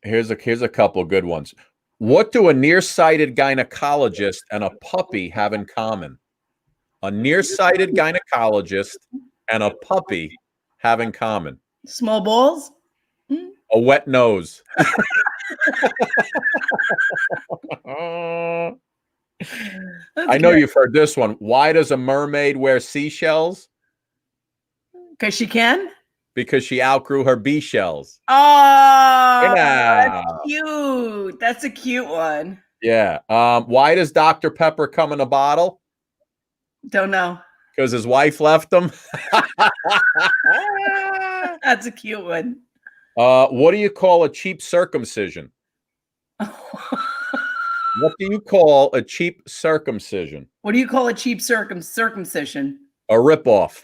Here's a couple good ones. What do a nearsighted gynecologist and a puppy have in common? A nearsighted gynecologist and a puppy have in common? Small balls? A wet nose. I know you've heard this one. Why does a mermaid wear seashells? Because she can? Because she outgrew her bee shells. Oh, Yeah. that's cute. That's a cute one. Yeah. Why does Dr. Pepper come in a bottle? Don't know. Because his wife left him. That's a cute one. What do you call a cheap circumcision? What do you call a cheap circumcision? What do you call a cheap circumcision? A ripoff.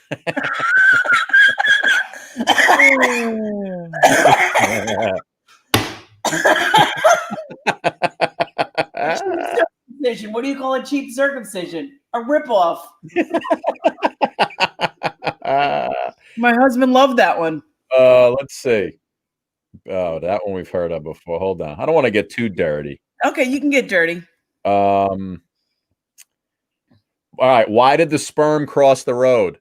Circumcision. What do you call a cheap circumcision? A ripoff. My husband loved that one. Let's see. Oh, that one we've heard of before. Hold on. I don't want to get too dirty. Okay, you can get dirty. All right. Why did the sperm cross the road?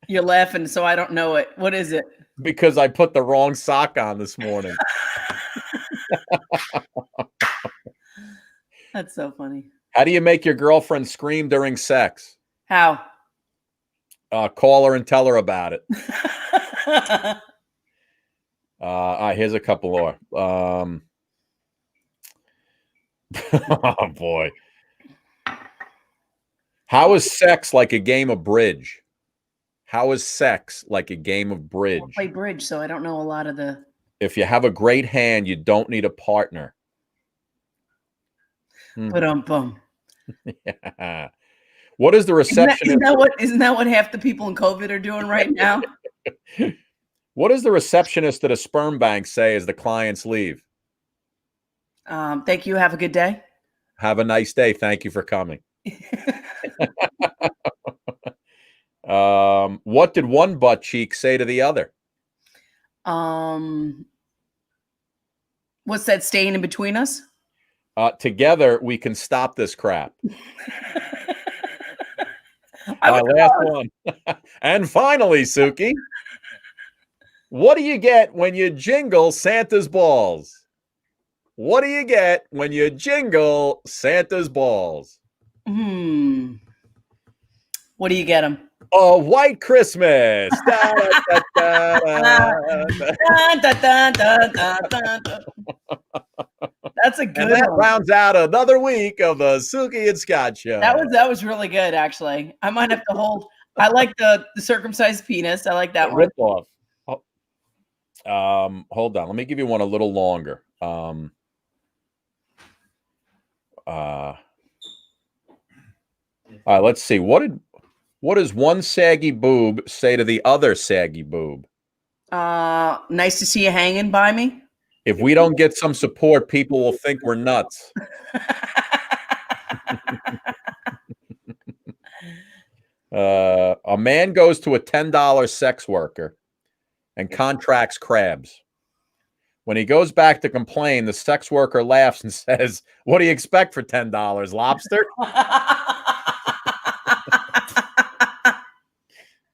You're laughing, so I don't know it. What is it? Because I put the wrong sock on this morning. That's so funny. How do you make your girlfriend scream during sex? How? Call her and tell her about it. All right, here's a couple more. Oh boy. How is sex like a game of bridge? How is sex like a game of bridge? I play bridge, so I don't know a lot of the. If you have a great hand, you don't need a partner. Ba-dum-bum. Yeah. What is the receptionist? Isn't that what half the people in COVID are doing right now? What does the receptionist at a sperm bank say as the clients leave? Thank you. Have a good day. Have a nice day. Thank you for coming. What did one butt cheek say to the other? What's that staying in between us? Together we can stop this crap. My last one. And finally, Suki, what do you get when you jingle Santa's balls? What do you get when you jingle Santa's balls? What do you get him? Oh, White Christmas. Da, da, da, da, da. That's a good And that one. rounds out another week of the Suki and Scott show. That was really good, actually. I might have to hold. I like the circumcised penis. I like that one. Rip off. Hold on. Let me give you one a little longer. All right, let's see. What does one saggy boob say to the other saggy boob? Nice to see you hanging by me. If we don't get some support, people will think we're nuts. A man goes to a $10 sex worker and contracts crabs. When he goes back to complain, the sex worker laughs and says, "What do you expect for $10? Lobster?"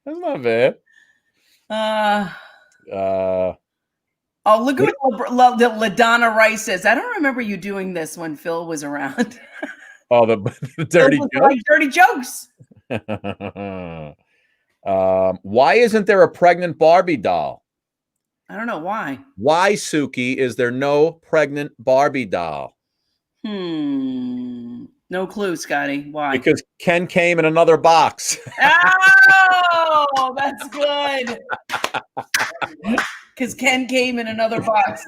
That's not bad. Oh, look at what LaDonna Rice says. I don't remember you doing this when Phil was around. Oh, the dirty Phil was joke. like dirty jokes. Why isn't there a pregnant Barbie doll? I don't know why. Why, Suki, is there no pregnant Barbie doll? No clue, Scotty. Why? Because Ken came in another box. Oh, that's good. Because Ken came in another box.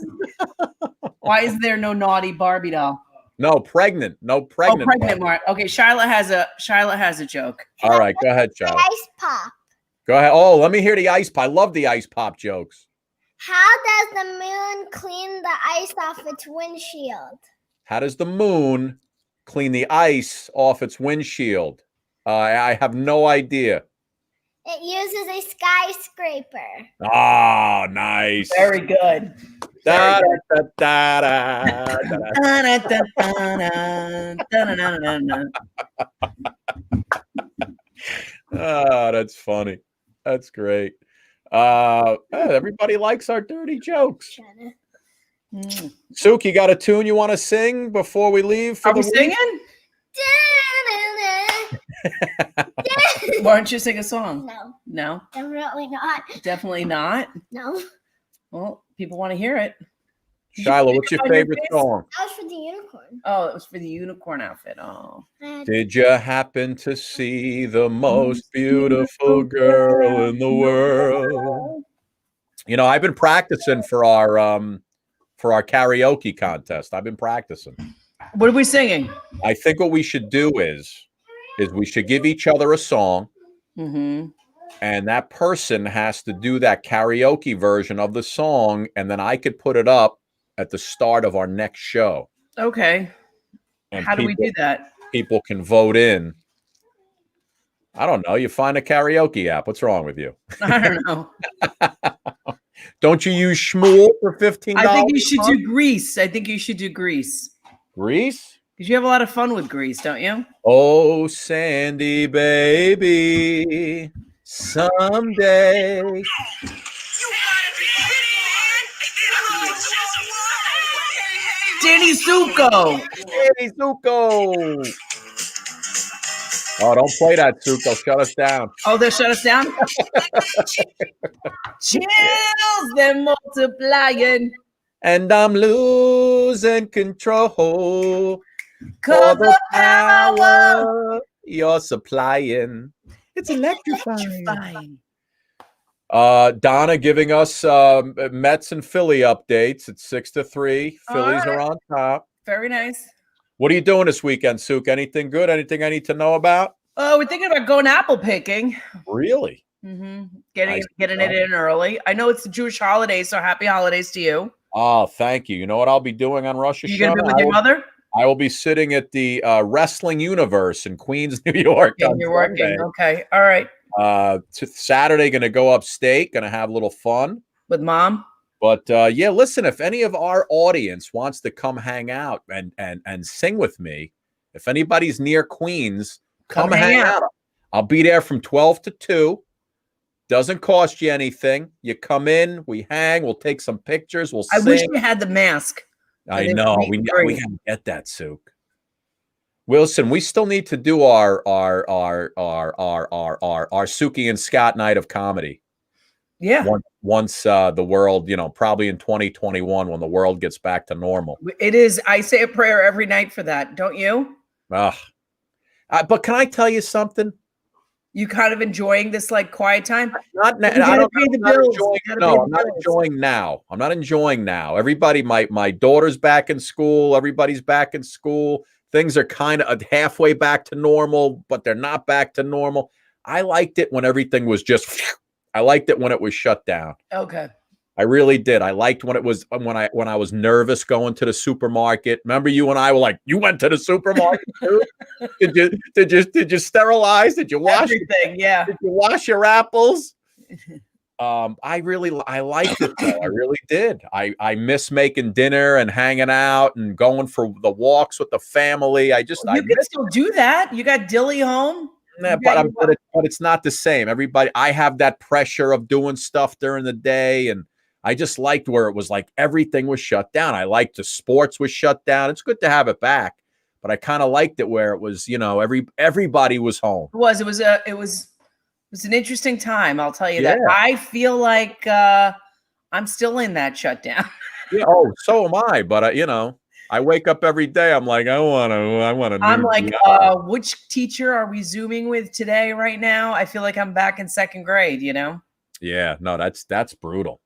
Why is there no naughty Barbie doll? No, pregnant. No pregnant. Oh, pregnant Mark. Okay, Charlotte has a joke. All right, go ahead, Charlotte. Ice pop. Go ahead. Oh, let me hear the ice pop. I love the ice pop jokes. How does the moon clean the ice off its windshield? How does the moon clean the ice off its windshield? I have no idea. It uses a skyscraper. Oh, nice. Very good. Da, da, da, da, Oh, that's funny. That's great. Everybody likes our dirty jokes. Sook, you got a tune you want to sing before we leave? Are we singing? Why don't you sing a song? No, No? definitely not. Definitely not. No, Well, people want to hear it. Shiloh, what's your on your favorite face? song? that was for the unicorn. Oh, it was for the unicorn outfit. Oh. Did you happen to see the most beautiful girl in the world? You know, I've been practicing for our karaoke contest. I've been practicing. What are we singing? I think what we should do is we should give each other a song, Mm-hmm. and that person has to do that karaoke version of the song, and then I could put it up at the start of our next show. Okay. And How do we do that? People can vote in. I don't know. You find a karaoke app. What's wrong with you? I don't know. Don't you use Shmuel for $15? I think you should do Grease. I think you should do Grease. Grease? Because you have a lot of fun with Grease, don't you? Oh, Sandy, baby, someday. Danny Zuko. Hey, Zuko. Oh, don't play that, Zuko. Shut us down. Oh, they'll shut us down? Chills, they're multiplying. And I'm losing control. Cause For the power you're supplying. It's electrifying. Donna giving us Mets and Philly updates. It's 6-3. Phillies are on top. Very nice. What are you doing this weekend, Sook? Anything good? Anything I need to know about? Oh, we're thinking about going apple picking. Really? Mm-hmm. Getting Nice. it in early. I know it's the Jewish holiday, so happy holidays to you. Oh, thank you. You know what I'll be doing on Rosh You gonna be Hashanah? with your mother? I will be sitting at the Wrestling Universe in Queens, New York. Yeah, on you're working. Sunday. Okay. All right. Saturday, going to go upstate, going to have a little fun. With mom? But yeah, listen, if any of our audience wants to come hang out and sing with me, if anybody's near Queens, come hang out. I'll be there from 12 to 2. Doesn't cost you anything. You come in, we hang, we'll take some pictures, we'll sing. I wish you had the mask. I know. We gotta get that, Sook. Wilson, we still need to do our Suki and Scott night of comedy. Yeah. Once the world, probably in 2021 when the world gets back to normal. It is. I say a prayer every night for that. Don't you? But can I tell you something? You kind of enjoying this like quiet time? I'm not enjoying now. I'm not enjoying now. Everybody, my daughter's back in school. Everybody's back in school. Things are kind of halfway back to normal, but they're not back to normal. I liked it when everything was just, I liked it when it was shut down. Okay. I really did. I liked when it was, when I was nervous going to the supermarket. Remember you and I were like, you went to the supermarket too? Did you sterilize? Did you wash everything? Yeah. Did you wash your apples? I liked it though. I really did. I miss making dinner and hanging out and going for the walks with the family. You can still do that. You got Dilly home. Yeah, but it's not the same. I have that pressure of doing stuff during the day, and I just liked where it was like everything was shut down. I liked the sports was shut down. It's good to have it back, but I kind of liked it where it was, everybody was home. It was an interesting time. I'll tell you that. I feel like I'm still in that shutdown. Yeah. Oh, so am I. But I wake up every day. I'm like, I want to. I'm like, which teacher are we Zooming with today? Right now, I feel like I'm back in second grade. Yeah. No, that's brutal.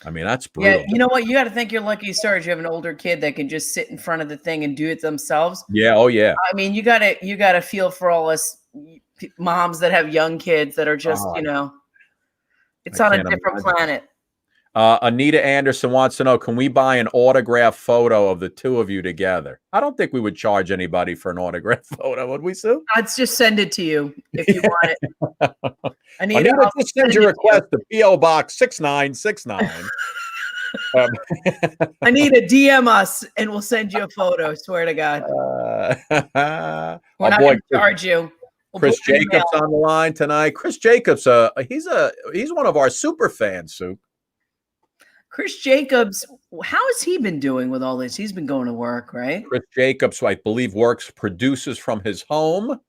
I mean, that's brutal. Yeah. You know what? You got to thank your lucky stars. You have an older kid that can just sit in front of the thing and do it themselves. Yeah. Oh, yeah. I mean, you gotta feel for all us moms that have young kids that are just, it's on a different planet. Anita Anderson wants to know, can we buy an autograph photo of the two of you together? I don't think we would charge anybody for an autograph photo, would we, Sue? I'd just send it to you if you want it. Anita, just send your request to P.O. Box 6969. Anita, DM us and we'll send you a photo. Swear to God. We're not going to charge you. Chris Jacobs on the line tonight. Chris Jacobs, he's one of our super fans, Sue. Chris Jacobs, how has he been doing with all this? He's been going to work, right? Chris Jacobs, I believe, produces from his home,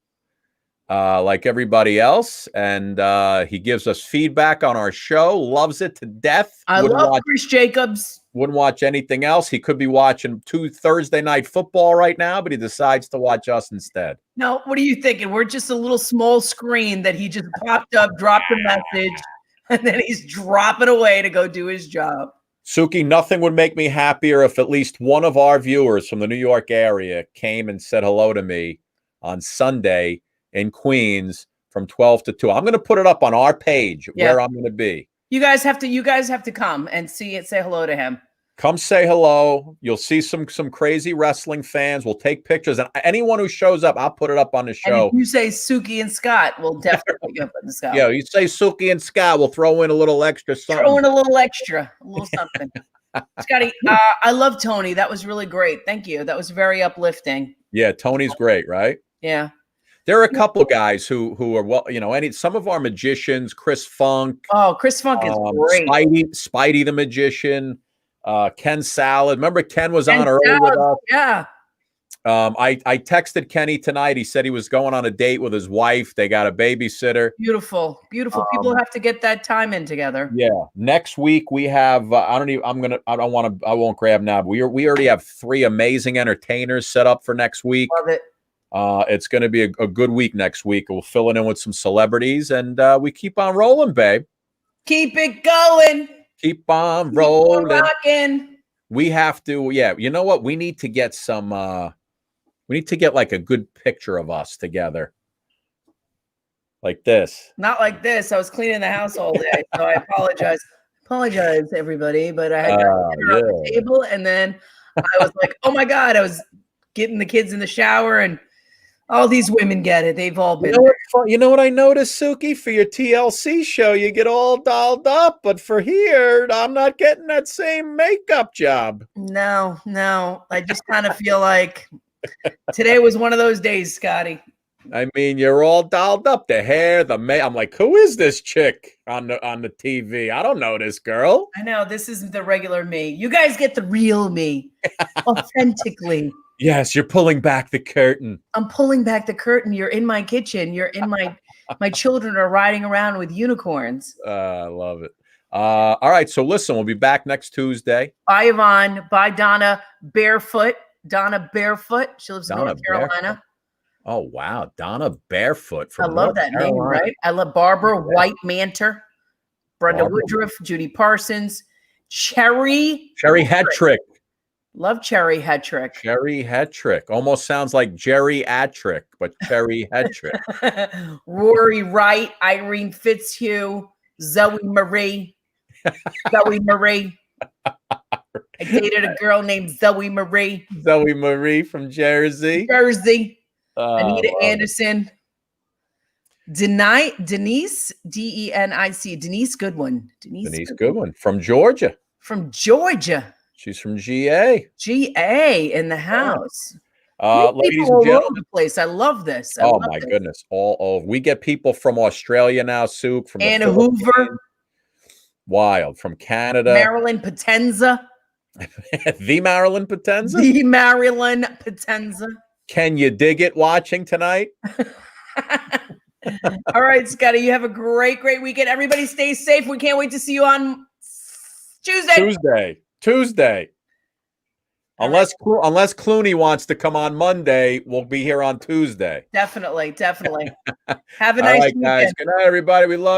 like everybody else, and he gives us feedback on our show. Loves it to death. I love Chris Jacobs. Wouldn't watch anything else. He could be watching 2 Thursday night football right now, but he decides to watch us instead. No, what are you thinking? We're just a little small screen that he just popped up, dropped a message, and then he's dropping away to go do his job. Suki, nothing would make me happier if at least one of our viewers from the New York area came and said hello to me on Sunday in Queens from 12 to 2. I'm going to put it up on our page where I'm going to be. You guys have to come and see it. Say hello to him. Come say hello. You'll see some crazy wrestling fans. We'll take pictures, and anyone who shows up, I'll put it up on the show. And if you say Suki and Scott, we'll definitely get up in the Scott. Yeah, you say Suki and Scott, we'll throw in a little extra something. Throw in a little extra, a little something. Scotty, I love Tony. That was really great. Thank you. That was very uplifting. Yeah, Tony's great, right? Yeah. There are a couple guys who are some of our magicians, Chris Funk. Oh, Chris Funk is great. Spidey the magician. Ken Salad. Remember Ken was on early with us? Yeah. I texted Kenny tonight. He said he was going on a date with his wife. They got a babysitter. Beautiful. People have to get that time in together. Yeah. Next week we have I won't grab now, but we already have 3 amazing entertainers set up for next week. Love it. It's going to be a good week next week. We'll fill it in with some celebrities, and we keep on rolling, babe. Keep it going. Keep on rolling. Rocking. We have to, you know what? We need to get some, we need to get like a good picture of us together. Like this. Not like this. I was cleaning the house all day, so I apologize. Apologize, everybody. But I had dinner on the table, and then I was like, oh my God, I was getting the kids in the shower, and all these women get it. They've all been. You know what I noticed, Suki? For your TLC show, you get all dolled up, but for here, I'm not getting that same makeup job. No. I just kind of feel like today was one of those days, Scotty. I mean, you're all dolled up. The hair, the makeup. I'm like, who is this chick on the TV? I don't know this girl. I know this isn't the regular me. You guys get the real me, authentically. Yes, you're pulling back the curtain. I'm pulling back the curtain. You're in my kitchen. You're in my children are riding around with unicorns. I love it. All right. So listen, we'll be back next Tuesday. Bye, Yvonne. Bye, Donna Barefoot. Donna Barefoot. She lives in Donna North Carolina. Barefoot. Oh, wow. Donna Barefoot from I love North that name, Carolina. right? I love Barbara White Manter, Brenda Barbara. Woodruff, Judy Parsons, Cherry Hetrick. Love Cherry Hetrick. Cherry Hetrick. Almost sounds like Jerry Attrick, but Cherry Hetrick. Rory Wright, Irene Fitzhugh, Zoe Marie. Zoe Marie. I dated a girl named Zoe Marie. Zoe Marie from Jersey. Anita Anderson. Denise, D-E-N-I-C. Denise Goodwin. Denise Goodwin from Georgia. From Georgia. She's from GA. GA in the house. Ladies all and gentlemen. over the place. I love this. Oh my goodness. All over. We get people from Australia now, Sue. From Anna Hoover. Wild. From Canada. Marilyn Potenza. The Marilyn Potenza? The Marilyn Potenza. Can you dig it watching tonight? All right, Scotty, you have a great weekend. Everybody stay safe. We can't wait to see you on Tuesday. Unless Clooney wants to come on Monday, we'll be here on Tuesday. Definitely. Have a All nice right, weekend. guys. Good night, everybody. We love you.